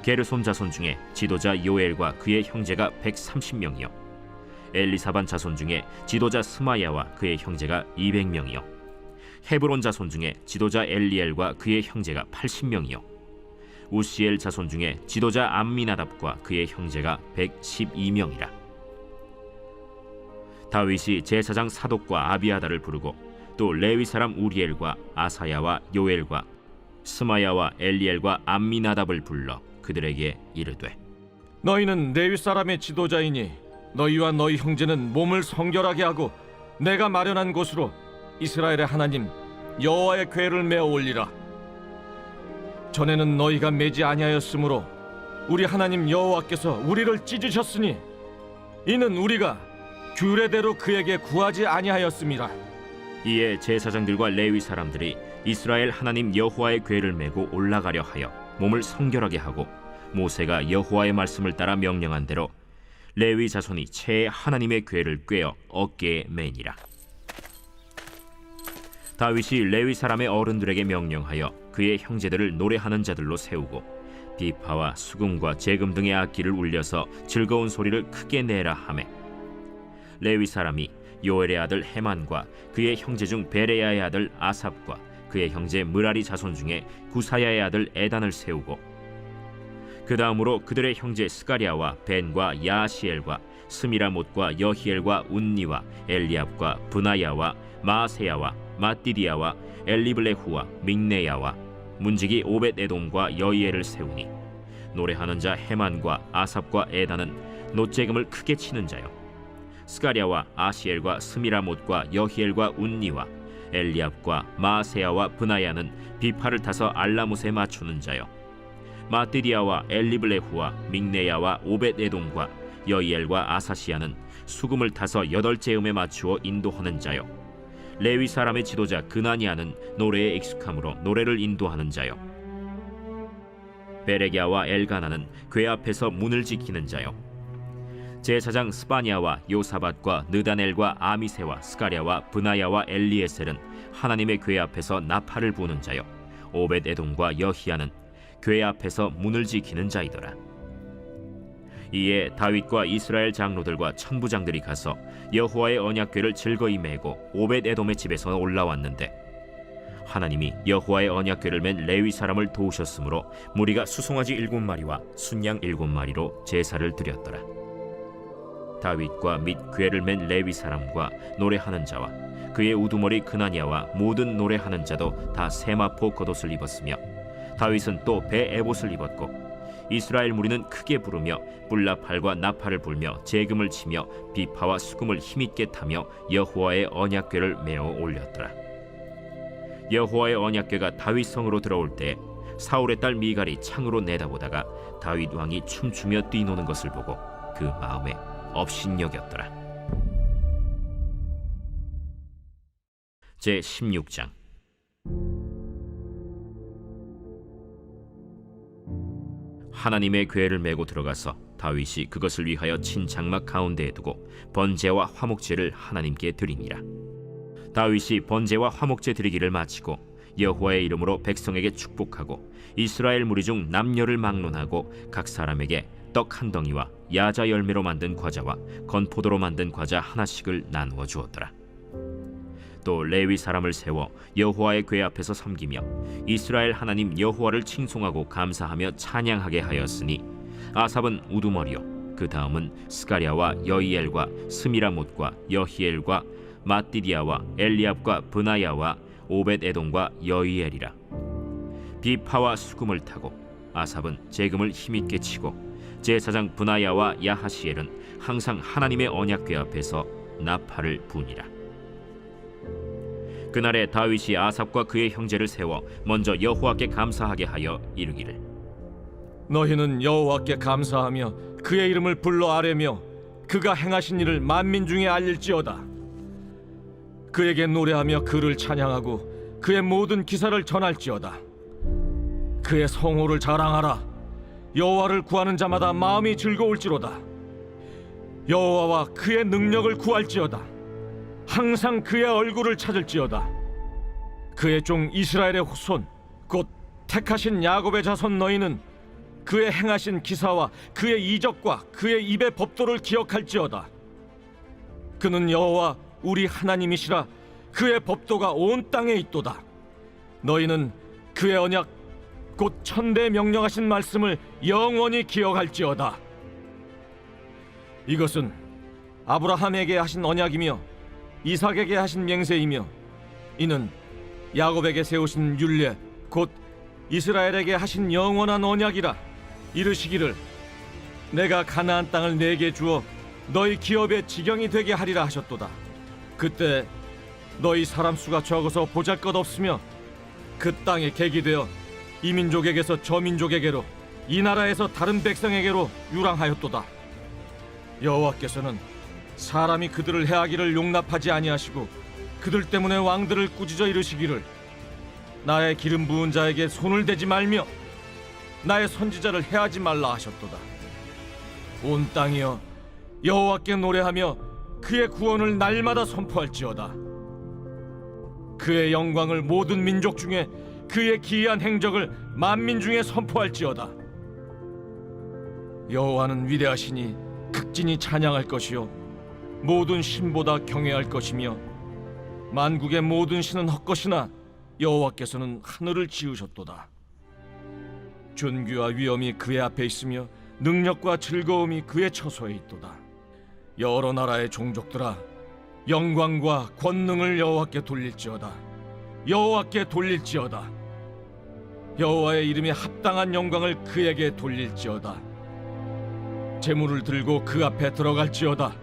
게르솜 자손 중에 지도자 요엘과 그의 형제가 130명이요 엘리사반 자손 중에 지도자 스마야와 그의 형제가 200명이요 헤브론 자손 중에 지도자 엘리엘과 그의 형제가 80명이요 우시엘 자손 중에 지도자 암미나답과 그의 형제가 112명이라. 다윗이 제사장 사독과 아비아다를 부르고 또 레위 사람 우리엘과 아사야와 요엘과 스마야와 엘리엘과 암미나답을 불러 그들에게 이르되 너희는 레위 사람의 지도자이니 너희와 너희 형제는 몸을 성결하게 하고 내가 마련한 곳으로 이스라엘의 하나님 여호와의 궤를 메어 올리라. 전에는 너희가 매지 아니하였으므로 우리 하나님 여호와께서 우리를 찢으셨으니 이는 우리가 규례대로 그에게 구하지 아니하였음이라. 이에 제사장들과 레위 사람들이 이스라엘 하나님 여호와의 궤를 메고 올라가려 하여 몸을 성결하게 하고 모세가 여호와의 말씀을 따라 명령한 대로 레위 자손이 채에 하나님의 궤를 꿰어 어깨에 매니라. 다윗이 레위 사람의 어른들에게 명령하여 그의 형제들을 노래하는 자들로 세우고 비파와 수금과 재금 등의 악기를 울려서 즐거운 소리를 크게 내라 하매 레위 사람이 요엘의 아들 헤만과 그의 형제 중 베레야의 아들 아삽과 그의 형제 므라리 자손 중에 구사야의 아들 에단을 세우고 그 다음으로 그들의 형제 스가랴와 벤과 야시엘과 스미라못과 여히엘과 운니와 엘리압과 브나야와 마세야와 마띠디야와 엘리블레후와 믹네야와 문지기 오벳 에돔과 여이엘을 세우니 노래하는 자 헤만과 아삽과 에단은 놋재금을 크게 치는 자요 스가랴와 아시엘과 스미라못과 여히엘과 운니와 엘리압과 마세야와 브나야는 비파를 타서 알라못에 맞추는 자요 마띠디야와 엘리블레후와 믹네야와 오벳 에돔과 여이엘과 아사시야는 수금을 타서 8재음에 맞추어 인도하는 자요 레위 사람의 지도자 그나니아는 노래에 익숙함으로 노래를 인도하는 자요 베레갸와 엘가나는 궤 앞에서 문을 지키는 자요 제사장 스바냐와 요사밧과 느다넬과 아미세와 스가랴와 브나야와 엘리에셀은 하나님의 궤 앞에서 나팔을 부는 자요 오벳 에돔과 여히야는 궤 앞에서 문을 지키는 자이더라. 이에 다윗과 이스라엘 장로들과 천부장들이 가서 여호와의 언약궤를 즐거이 메고 오벳 에돔의 집에서 올라왔는데 하나님이 여호와의 언약궤를 맨 레위 사람을 도우셨으므로 무리가 수송아지 7마리와 순양 7마리로 제사를 드렸더라. 다윗과 및 궤를 맨 레위 사람과 노래하는 자와 그의 우두머리 그나냐와 모든 노래하는 자도 다 세마포 겉옷을 입었으며 다윗은 또 배 에봇을 입었고 이스라엘 무리는 크게 부르며 뿔나팔과 나팔을 불며 재금을 치며 비파와 수금을 힘있게 타며 여호와의 언약궤를 메어 올렸더라. 여호와의 언약궤가 다윗 성으로 들어올 때 사울의 딸 미갈이 창으로 내다보다가 다윗 왕이 춤추며 뛰노는 것을 보고 그 마음에 업신여겼더라. 제 16장. 하나님의 궤를 메고 들어가서 다윗이 그것을 위하여 친 장막 가운데에 두고 번제와 화목제를 하나님께 드리니라. 다윗이 번제와 화목제 드리기를 마치고 여호와의 이름으로 백성에게 축복하고 이스라엘 무리 중 남녀를 막론하고 각 사람에게 떡 한 덩이와 야자 열매로 만든 과자와 건포도로 만든 과자 하나씩을 나누어 주었더라. 또 레위 사람을 세워 여호와의 궤 앞에서 섬기며 이스라엘 하나님 여호와를 칭송하고 감사하며 찬양하게 하였으니 아삽은 우두머리요 그 다음은 스가랴와 여이엘과 스미라못과 여히엘과 마띠디야와 엘리압과 브나야와 오벳 에돔과 여이엘이라. 비파와 수금을 타고 아삽은 재금을 힘있게 치고 제사장 브나야와 야하시엘은 항상 하나님의 언약궤 앞에서 나팔을 부니라. 그날에 다윗이 아삽과 그의 형제를 세워 먼저 여호와께 감사하게 하여 이르기를 너희는 여호와께 감사하며 그의 이름을 불러 아뢰며 그가 행하신 일을 만민 중에 알릴지어다. 그에게 노래하며 그를 찬양하고 그의 모든 기사를 전할지어다. 그의 성호를 자랑하라. 여호와를 구하는 자마다 마음이 즐거울지로다. 여호와와 그의 능력을 구할지어다. 항상 그의 얼굴을 찾을지어다. 그의 종 이스라엘의 후손 곧 택하신 야곱의 자손 너희는 그의 행하신 기사와 그의 이적과 그의 입의 법도를 기억할지어다. 그는 여호와 우리 하나님이시라. 그의 법도가 온 땅에 있도다. 너희는 그의 언약 곧 천대 명령하신 말씀을 영원히 기억할지어다. 이것은 아브라함에게 하신 언약이며 이삭에게 하신 맹세이며 이는 야곱에게 세우신 율례 곧 이스라엘에게 하신 영원한 언약이라. 이르시기를 내가 가나안 땅을 내게 주어 너희 기업의 지경이 되게 하리라 하셨도다. 그때 너희 사람 수가 적어서 보잘것없으며 그 땅에 객이 되어 이 민족에게서 저 민족에게로 이 나라에서 다른 백성에게로 유랑하였도다. 여호와께서는 사람이 그들을 해하기를 용납하지 아니하시고 그들 때문에 왕들을 꾸짖어 이르시기를 나의 기름 부은 자에게 손을 대지 말며 나의 선지자를 해하지 말라 하셨도다. 온 땅이여 여호와께 노래하며 그의 구원을 날마다 선포할지어다. 그의 영광을 모든 민족 중에 그의 기이한 행적을 만민 중에 선포할지어다. 여호와는 위대하시니 극진히 찬양할 것이요 모든 신보다 경외할 것이며 만국의 모든 신은 헛것이나 여호와께서는 하늘을 지으셨도다. 존귀와 위엄이 그의 앞에 있으며 능력과 즐거움이 그의 처소에 있도다. 여러 나라의 종족들아 영광과 권능을 여호와께 돌릴지어다. 여호와께 돌릴지어다. 여호와의 이름에 합당한 영광을 그에게 돌릴지어다. 제물을 들고 그 앞에 들어갈지어다.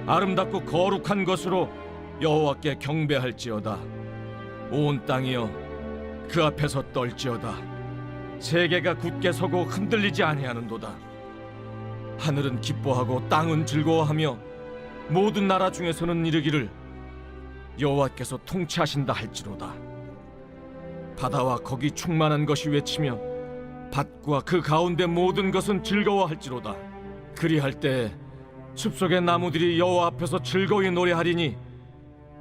아름답고 거룩한 것으로 여호와께 경배할지어다. 온 땅이여 그 앞에서 떨지어다. 세계가 굳게 서고 흔들리지 아니하는도다. 하늘은 기뻐하고 땅은 즐거워하며 모든 나라 중에서는 이르기를 여호와께서 통치하신다 할지로다. 바다와 거기 충만한 것이 외치며 밭과 그 가운데 모든 것은 즐거워할지로다. 그리할 때 숲속의 나무들이 여호와 앞에서 즐거이 노래하리니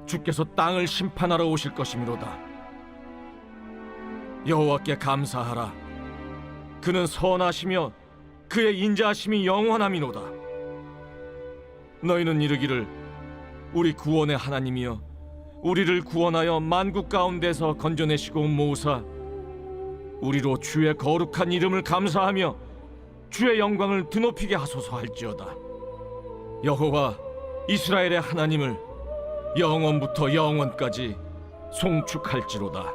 주께서 땅을 심판하러 오실 것이미로다. 여호와께 감사하라. 그는 선하시며 그의 인자하심이 영원함이로다. 너희는 이르기를 우리 구원의 하나님이여 우리를 구원하여 만국 가운데서 건져내시고 모으사 우리로 주의 거룩한 이름을 감사하며 주의 영광을 드높이게 하소서 할지어다. 여호와 이스라엘의 하나님을 영원부터 영원까지 송축할지로다.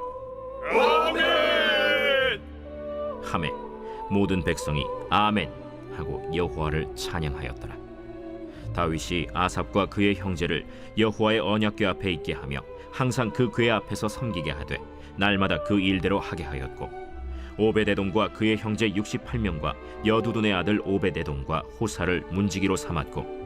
하매 모든 백성이 아멘 하고 여호와를 찬양하였더라. 다윗이 아삽과 그의 형제를 여호와의 언약궤 앞에 있게 하며 항상 그 궤 앞에서 섬기게 하되 날마다 그 일대로 하게 하였고 오베데돔과 그의 형제 68명과 여두둔의 아들 오베데돔과 호사를 문지기로 삼았고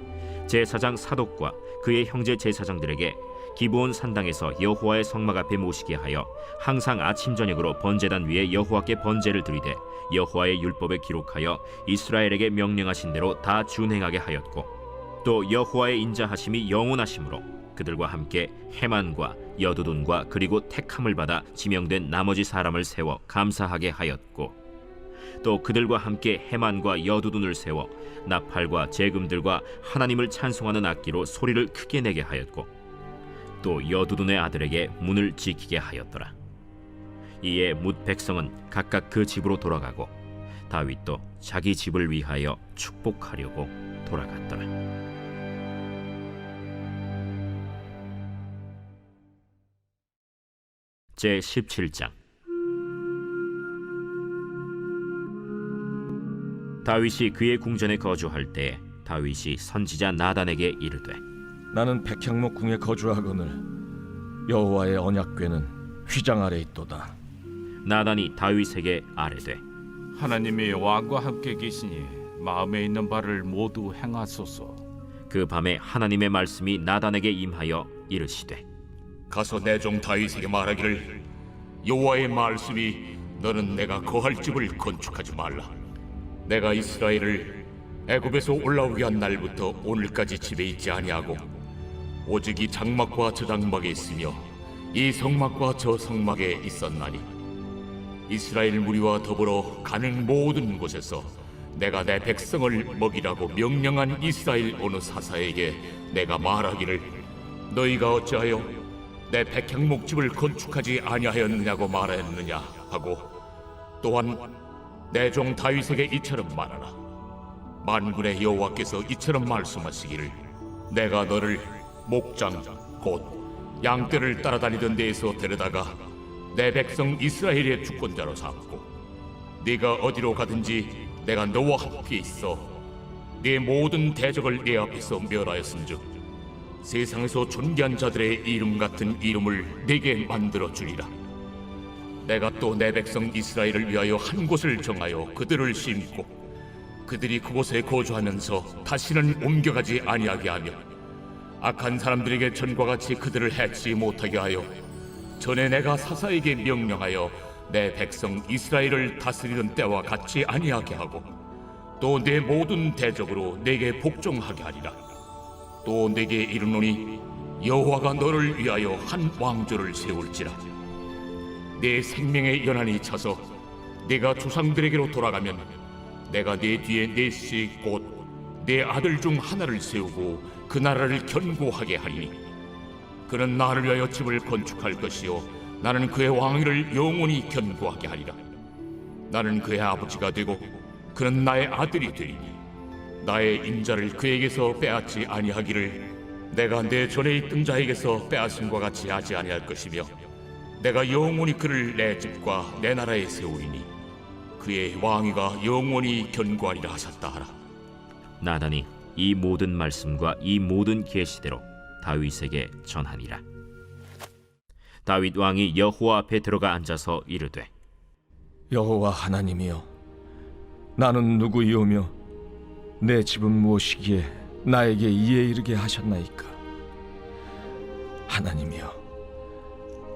제사장 사독과 그의 형제 제사장들에게 기브온 산당에서 여호와의 성막 앞에 모시게 하여 항상 아침 저녁으로 번제단 위에 여호와께 번제를 드리되 여호와의 율법에 기록하여 이스라엘에게 명령하신 대로 다 준행하게 하였고 또 여호와의 인자하심이 영원하심으로 그들과 함께 헤만과 여두둔과 그리고 택함을 받아 지명된 나머지 사람을 세워 감사하게 하였고 또 그들과 함께 헤만과 여두둔을 세워 나팔과 제금들과 하나님을 찬송하는 악기로 소리를 크게 내게 하였고 또 여두둔의 아들에게 문을 지키게 하였더라. 이에 뭇 백성은 각각 그 집으로 돌아가고 다윗도 자기 집을 위하여 축복하려고 돌아갔더라. 제 17장. 다윗이 그의 궁전에 거주할 때 다윗이 선지자 나단에게 이르되 나는 백향목 궁에 거주하거늘 여호와의 언약궤는 휘장 아래 있도다. 나단이 다윗에게 아뢰되 하나님이 왕과 함께 계시니 마음에 있는 바를 모두 행하소서. 그 밤에 하나님의 말씀이 나단에게 임하여 이르시되 가서 내 종 다윗에게 말하기를 여호와의 말씀이 너는 내가 거할 집을 건축하지 말라. 내가 이스라엘을 애굽에서 올라오게 한 날부터 오늘까지 집에 있지 아니하고 오직 이 장막과 저 장막에 있으며 이 성막과 저 성막에 있었나니 이스라엘 무리와 더불어 가는 모든 곳에서 내가 내 백성을 먹이라고 명령한 이스라엘 어느 사사에게 내가 말하기를 너희가 어찌하여 내 백향목집을 건축하지 아니하였느냐고 말하였느냐 하고 또한 내 종 다윗에게 이처럼 말하라. 만군의 여호와께서 이처럼 말씀하시기를 내가 너를 목장 곧 양떼를 따라다니던 데에서 데려다가 내 백성 이스라엘의 주권자로 삼고 네가 어디로 가든지 내가 너와 함께 있어 네 모든 대적을 네 앞에서 멸하였은즉 세상에서 존귀한 자들의 이름 같은 이름을 네게 만들어 주리라. 내가 또 내 백성 이스라엘을 위하여 한 곳을 정하여 그들을 심고 그들이 그곳에 거주하면서 다시는 옮겨가지 아니하게 하며 악한 사람들에게 전과 같이 그들을 해치 못하게 하여 전에 내가 사사에게 명령하여 내 백성 이스라엘을 다스리던 때와 같이 아니하게 하고 또 내 모든 대적으로 내게 복종하게 하리라. 또 내게 이르노니 여호와가 너를 위하여 한 왕조를 세울지라. 내 생명의 연한이 차서 내가 조상들에게로 돌아가면 내가 내 뒤에 넷씩 곧 내 아들 중 하나를 세우고 그 나라를 견고하게 하리니 그는 나를 위하여 집을 건축할 것이요 나는 그의 왕위를 영원히 견고하게 하리라. 나는 그의 아버지가 되고 그는 나의 아들이 되리니 나의 인자를 그에게서 빼앗지 아니하기를 내가 내 전에 있던 자에게서 빼앗음과 같이 하지 아니할 것이며 내가 영원히 그를 내 집과 내 나라에 세우리니 그의 왕위가 영원히 견고하리라 하셨다 하라. 나단이 이 모든 말씀과 이 모든 계시대로 다윗에게 전하니라. 다윗 왕이 여호와 앞에 들어가 앉아서 이르되 여호와 하나님이여, 나는 누구이오며 내 집은 무엇이기에 나에게 이에 이르게 하셨나이까? 하나님이여,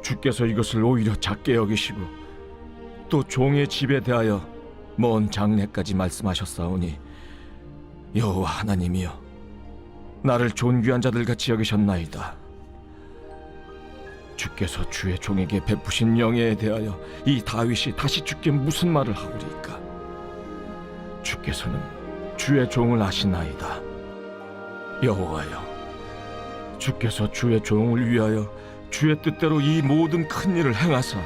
주께서 이것을 오히려 작게 여기시고 또 종의 집에 대하여 먼 장래까지 말씀하셨사오니 여호와 하나님이여, 나를 존귀한 자들 같이 여기셨나이다. 주께서 주의 종에게 베푸신 영예에 대하여 이 다윗이 다시 주께 무슨 말을 하오리까? 주께서는 주의 종을 아시나이다. 여호와여, 주께서 주의 종을 위하여 주의 뜻대로 이 모든 큰 일을 행하사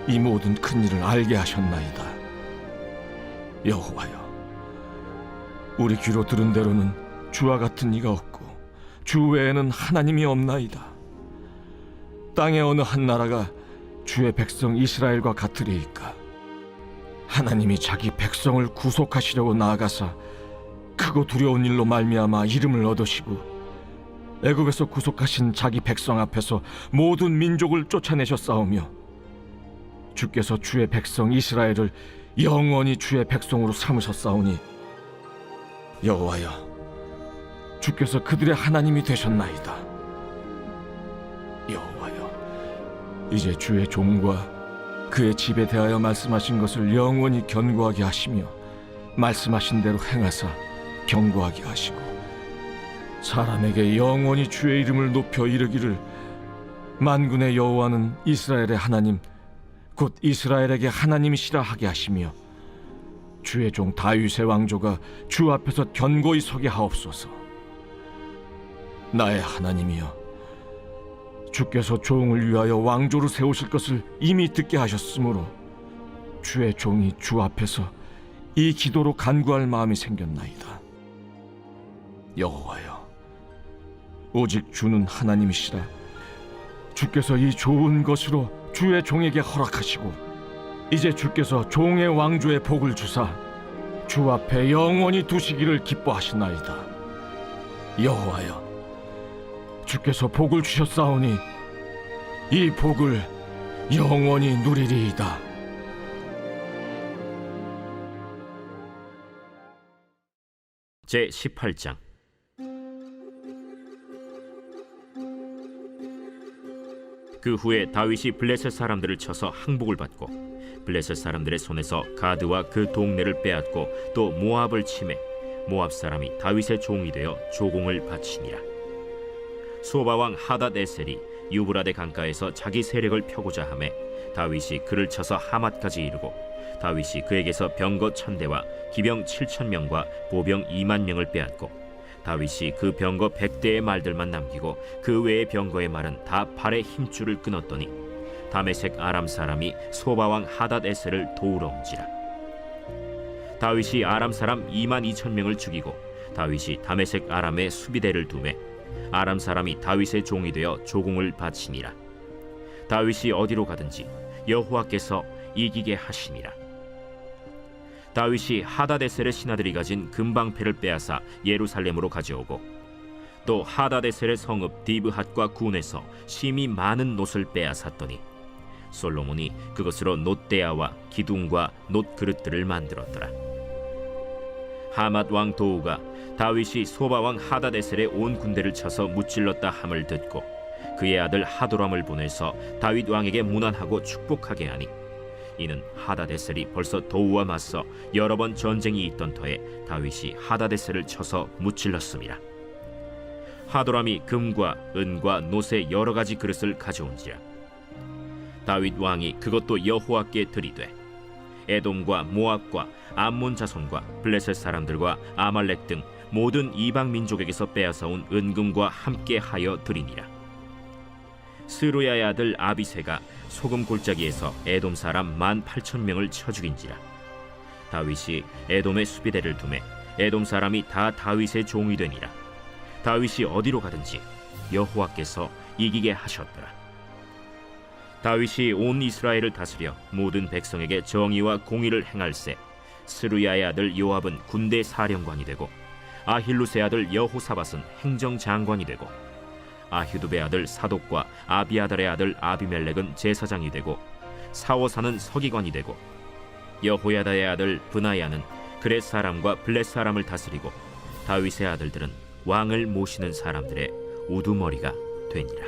이 모든 큰 일을 알게 하셨나이다. 여호와여, 우리 귀로 들은 대로는 주와 같은 이가 없고 주 외에는 하나님이 없나이다. 땅의 어느 한 나라가 주의 백성 이스라엘과 같으리이까? 하나님이 자기 백성을 구속하시려고 나아가사 크고 두려운 일로 말미암아 이름을 얻으시고 애굽에서 구속하신 자기 백성 앞에서 모든 민족을 쫓아내셨사오며 주께서 주의 백성 이스라엘을 영원히 주의 백성으로 삼으셨사오니 여호와여, 주께서 그들의 하나님이 되셨나이다. 여호와여, 이제 주의 종과 그의 집에 대하여 말씀하신 것을 영원히 견고하게 하시며 말씀하신 대로 행하사 견고하게 하시고 사람에게 영원히 주의 이름을 높여 이르기를 만군의 여호와는 이스라엘의 하나님 곧 이스라엘에게 하나님이시라 하게 하시며 주의 종 다윗의 왕조가 주 앞에서 견고히 서게 하옵소서. 나의 하나님이여, 주께서 종을 위하여 왕조를 세우실 것을 이미 듣게 하셨으므로 주의 종이 주 앞에서 이 기도로 간구할 마음이 생겼나이다. 여호와여, 오직 주는 하나님이시라. 주께서 이 좋은 것으로 주의 종에게 허락하시고 이제 주께서 종의 왕조의 복을 주사 주 앞에 영원히 두시기를 기뻐하시나이다. 여호와여, 주께서 복을 주셨사오니 이 복을 영원히 누리리이다. 제 18장. 그 후에 다윗이 블레셋 사람들을 쳐서 항복을 받고 블레셋 사람들의 손에서 가드와 그 동네를 빼앗고 또 모압을 치매 모압 사람이 다윗의 종이 되어 조공을 바치니라. 소바왕 하닷에셀이 유브라데 강가에서 자기 세력을 펴고자 하매 다윗이 그를 쳐서 하맛까지 이르고 다윗이 그에게서 병거 1000대와 기병 7000명과 보병 20000명을 빼앗고 다윗이 그 병거 100대의 말들만 남기고 그 외의 병거의 말은 다 팔의 힘줄을 끊었더니 다메섹 아람 사람이 소바왕 하닷에셀을 도우러 온지라. 다윗이 아람 사람 22000명을 죽이고 다윗이 다메섹 아람에 수비대를 두매 아람 사람이 다윗의 종이 되어 조공을 바치니라. 다윗이 어디로 가든지 여호와께서 이기게 하시니라. 다윗이 하닷에셀의 신하들이 가진 금방패를 빼앗아 예루살렘으로 가져오고 또 하닷에셀의 성읍 디브핫과 군에서 심히 많은 놋을 빼앗았더니 솔로몬이 그것으로 놋대야와 기둥과 놋그릇들을 만들었더라. 하맛 왕 도우가 다윗이 소바 왕 하다데셀의 온 군대를 쳐서 무찔렀다 함을 듣고 그의 아들 하도람을 보내서 다윗 왕에게 문안하고 축복하게 하니 이는 하다데셀이 벌써 도우와 맞서 여러 번 전쟁이 있던 터에 다윗이 하다데셀을 쳐서 무찔렀습니다. 하도람이 금과 은과 노새 여러 가지 그릇을 가져온지라 다윗 왕이 그것도 여호와께 드리되 에돔과 모압과 암몬 자손과 블레셋 사람들과 아말렉 등 모든 이방 민족에게서 빼앗아온 은금과 함께 하여 드리니라. 스루야의 아들 아비새가 소금 골짜기에서 에돔 사람 18,000명을 쳐 죽인지라. 다윗이 에돔의 수비대를 두매 에돔 사람이 다 다윗의 종이 되니라. 다윗이 어디로 가든지 여호와께서 이기게 하셨더라. 다윗이 온 이스라엘을 다스려 모든 백성에게 정의와 공의를 행할세 스루야의 아들 요압은 군대 사령관이 되고 아힐루스의 아들 여호사밧은 행정장관이 되고 아휴두베의 아들 사독과 아비아달의 아들 아비멜렉은 제사장이 되고 사워사는 서기관이 되고 여호야다의 아들 브나야는 그렛 사람과 블렛 사람을 다스리고 다윗의 아들들은 왕을 모시는 사람들의 우두머리가 되니라.